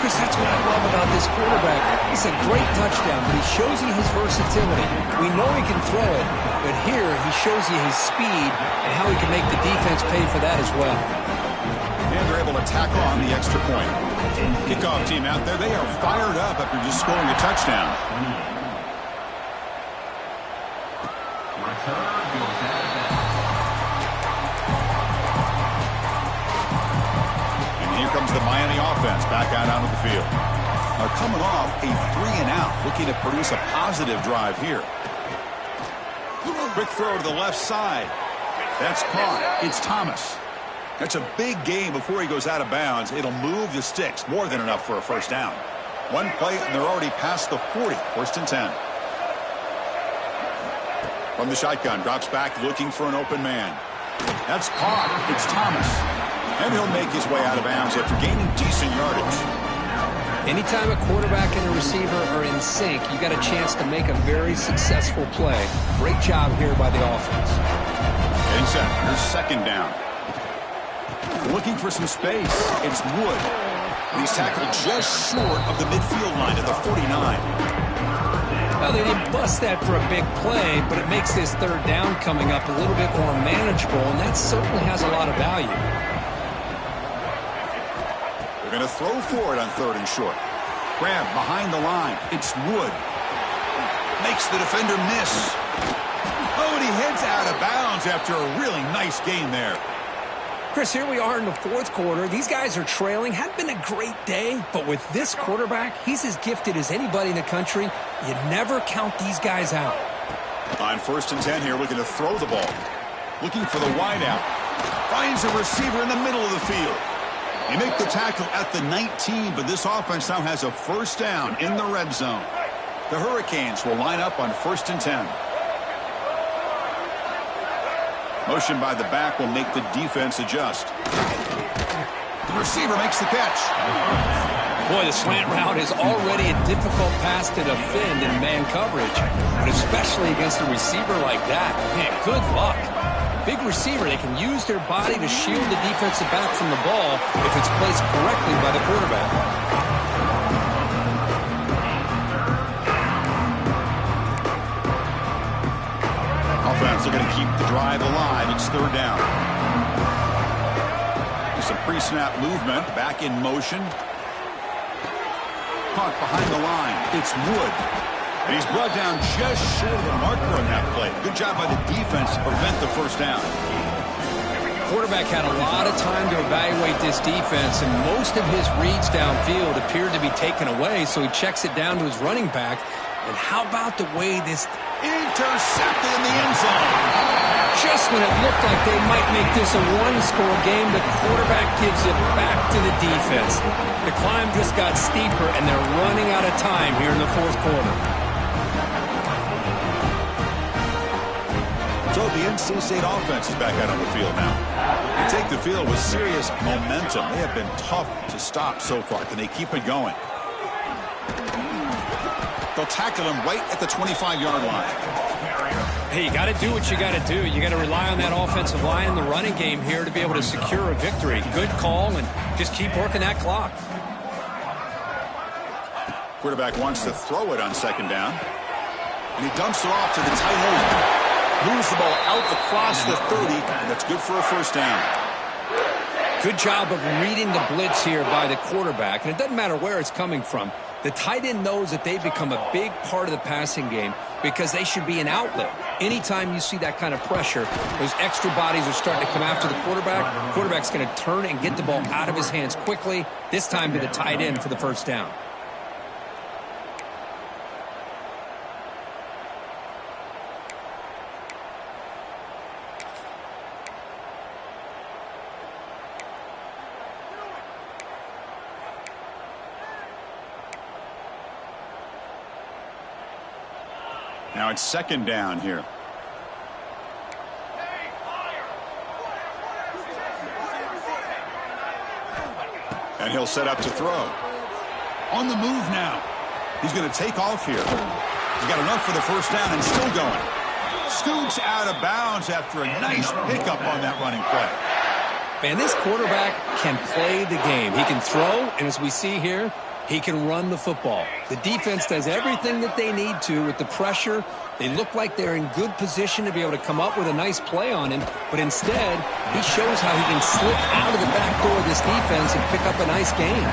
Chris, that's what I love about this quarterback. It's a great touchdown, but he shows you his versatility. We know he can throw it, but here he shows you his speed and how he can make the defense pay for that as well. And they're able to tack on the extra point. Kickoff team out there, they are fired up after just scoring a touchdown. Here comes the Miami offense back out onto the field. Now coming off a 3-and-out, looking to produce a positive drive here. Quick throw to the left side. That's caught. It's Thomas. That's a big gain before he goes out of bounds. It'll move the sticks. More than enough for a first down. One play, and they're already past the 40. 1st and 10. From the shotgun, drops back looking for an open man. That's caught. It's Thomas. And he'll make his way out of bounds after gaining decent yardage. Anytime a quarterback and a receiver are in sync, you got a chance to make a very successful play. Great job here by the offense. Getting set. Here's second down. Looking for some space. It's Wood. And he's tackled just short of the midfield line at the 49. Well, they didn't bust that for a big play, but it makes this 3rd down coming up a little bit more manageable, and that certainly has a lot of value. They're going to throw for it on 3rd and short. Grab behind the line. It's Wood. Makes the defender miss. Oh, and he heads out of bounds after a really nice gain there. Chris, here we are in the 4th quarter. These guys are trailing. Hadn't been a great day, but with this quarterback, he's as gifted as anybody in the country. You never count these guys out. On 1st and 10 here, looking to throw the ball. Looking for the wideout. Finds a receiver in the middle of the field. They make the tackle at the 19, but this offense now has a 1st down in the red zone. The Hurricanes will line up on 1st and 10. Motion by the back will make the defense adjust. The receiver makes the catch. Boy, the slant route is already a difficult pass to defend in man coverage, but especially against a receiver like that. Man, good luck. Big receiver, they can use their body to shield the defensive back from the ball if it's placed correctly by the quarterback. Offense looking to keep the drive alive. It's 3rd down. Some pre-snap movement. Back in motion. Caught behind the line. It's Wood. And he's brought down just short of the marker on that play. Good job by the defense to prevent the 1st down. Quarterback had a lot of time to evaluate this defense, and most of his reads downfield appeared to be taken away, so he checks it down to his running back. And how about the way this intercepted in the end zone? Just when it looked like they might make this a 1-score game, the quarterback gives it back to the defense. The climb just got steeper, and they're running out of time here in the 4th quarter. So the NC State offense is back out on the field now. They take the field with serious momentum. They have been tough to stop so far. Can they keep it going? They'll tackle him right at the 25-yard line. Hey, you got to do what you got to do. You got to rely on that offensive line in the running game here to be able to secure a victory. Good call, and just keep working that clock. Quarterback wants to throw it on 2nd down. And he dumps it off to the tight end. Moves the ball out across the 30, and that's good for a 1st down. Good job of reading the blitz here by the quarterback, and it doesn't matter where it's coming from. The tight end knows that they've become a big part of the passing game because they should be an outlet. Anytime you see that kind of pressure, those extra bodies are starting to come after the quarterback. The quarterback's going to turn and get the ball out of his hands quickly, this time to the tight end for the 1st down. Now it's 2nd down here. And he'll set up to throw. On the move now. He's going to take off here. He's got enough for the 1st down and still going. Scoots out of bounds after a nice pickup on that running play. Man, this quarterback can play the game. He can throw, and as we see here, he can run the football. The defense does everything that they need to with the pressure. They look like they're in good position to be able to come up with a nice play on him, but instead, he shows how he can slip out of the back door of this defense and pick up a nice gain.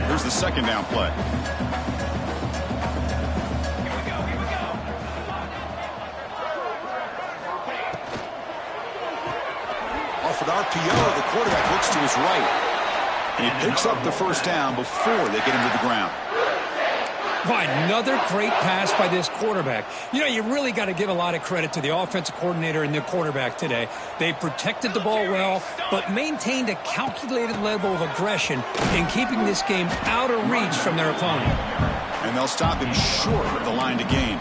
Here's the 2nd down play. Off an RPO, the quarterback looks to his right. And he picks up the 1st down before they get him to the ground. Boy, another great pass by this quarterback. You know, you really got to give a lot of credit to the offensive coordinator and the quarterback today. They protected the ball well, but maintained a calculated level of aggression in keeping this game out of reach from their opponent. And they'll stop him short of the line to gain.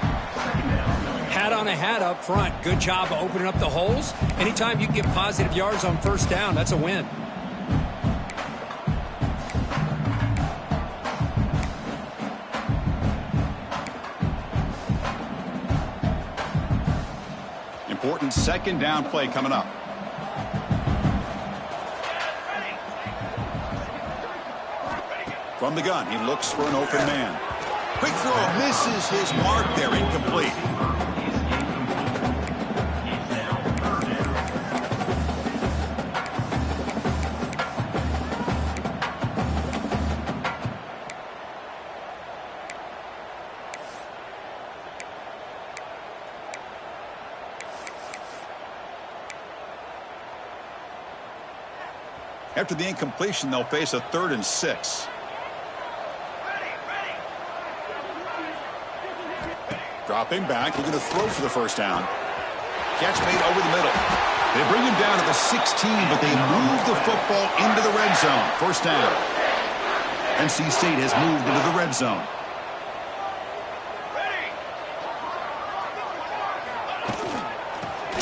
Hat on a hat up front. Good job of opening up the holes. Anytime you can get positive yards on 1st down, that's a win. Important 2nd down play coming up. From the gun, he looks for an open man. Quick throw, misses his mark there, incomplete. After the incompletion, they'll face a 3rd and 6. Dropping back, looking to throw for the first down. Catch made over the middle. They bring him down to the 16, but they move the football into the red zone. First down. NC State has moved into the red zone.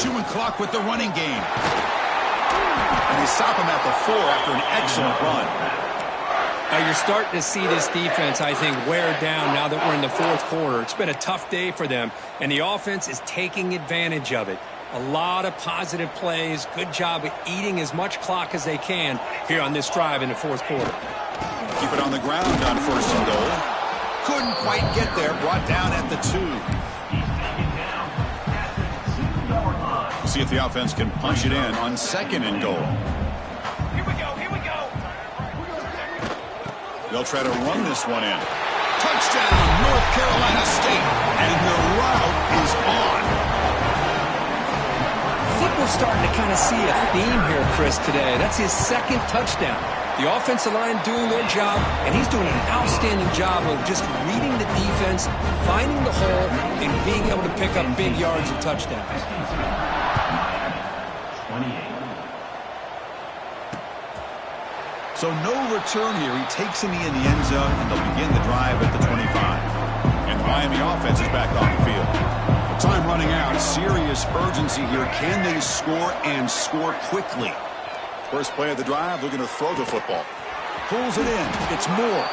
Chewing clock with the running game. And they stop him at the 4 after an excellent run. Now you're starting to see this defense, I think, wear down now that we're in the 4th quarter. It's been a tough day for them, and the offense is taking advantage of it. A lot of positive plays. Good job of eating as much clock as they can here on this drive in the 4th quarter. Keep it on the ground on 1st and goal. Couldn't quite get there. Brought down at the 2. We'll see if the offense can punch it in on 2nd and goal. They'll try to run this one in. Touchdown, North Carolina State. And the route is on. I think we're starting to kind of see a theme here, Chris, today. That's his 2nd touchdown. The offensive line doing their job, and he's doing an outstanding job of just reading the defense, finding the hole, and being able to pick up big yards and touchdowns. 28. So no return here. He takes him in the end zone, and they'll begin the drive at the 25. And the Miami offense is back on the field. Time running out. Serious urgency here. Can they score and score quickly? First play of the drive, looking to throw the football. Pulls it in. It's Moore.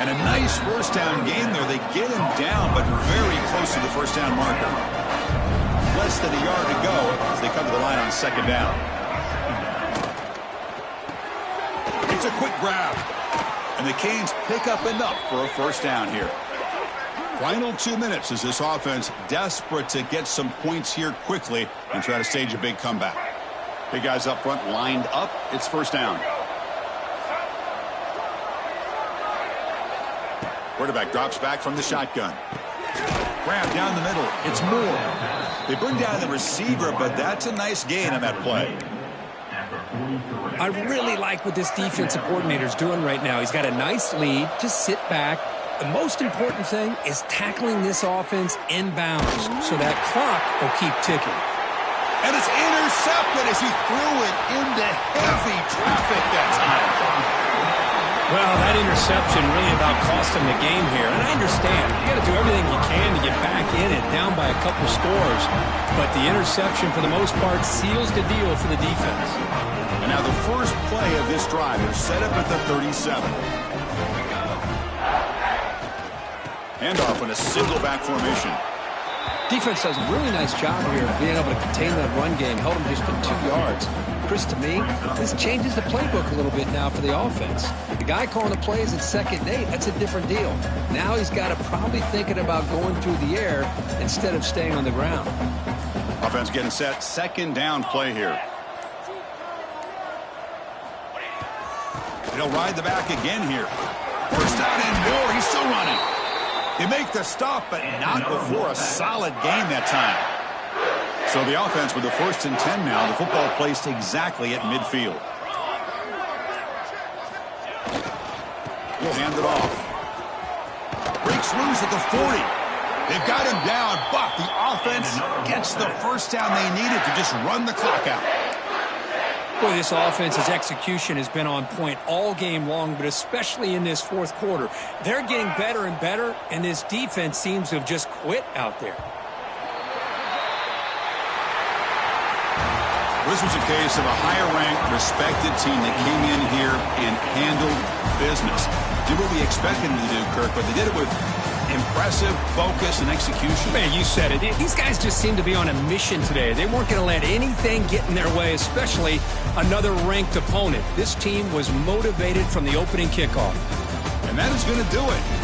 And a nice first down gain there. They get him down, but very close to the first down marker. Less than a yard to go as they come to the line on 2nd down. It's a quick grab. And the Canes pick up enough for a first down here. Final 2 minutes as this offense desperate to get some points here quickly and try to stage a big comeback. Big guys up front lined up. It's first down. Quarterback drops back from the shotgun. Grab down the middle. It's Moore. They bring down the receiver, but that's a nice gain on that play. I really like what this defensive coordinator is doing right now. He's got a nice lead. Just sit back. The most important thing is tackling this offense inbounds so that clock will keep ticking. And it's intercepted as he threw it into heavy traffic that time. Well, that interception really about cost him the game here. And I understand. You got to do everything you can to get back in it, down by a couple scores. But the interception, for the most part, seals the deal for the defense. And now the first play of this drive is set up at the 37. Handoff in a single back formation. Defense does a really nice job here of being able to contain that run game. Held him just to 2 yards. Chris, to me, this changes the playbook a little bit now for the offense. The guy calling the plays at 2nd and 8, that's a different deal. Now he's got to probably thinking about going through the air instead of staying on the ground. Offense getting set. 2nd down play here. He'll ride the back again here. First down and more. He's still running. They make the stop, but not before a solid gain that time. So the offense with the 1st and 10 now. The football placed exactly at midfield. We'll hand it off. Breaks loose at the 40. They've got him down, but the offense gets the first down they needed to just run the clock out. Boy, this offense's execution has been on point all game long, but especially in this 4th quarter. They're getting better and better, and this defense seems to have just quit out there. This was a case of a higher-ranked, respected team that came in here and handled business. Did what we expected them to do, Kirk, but they did it with impressive focus and execution. Man, you said it. These guys just seem to be on a mission today. They weren't going to let anything get in their way, especially another ranked opponent. This team was motivated from the opening kickoff. And that is going to do it.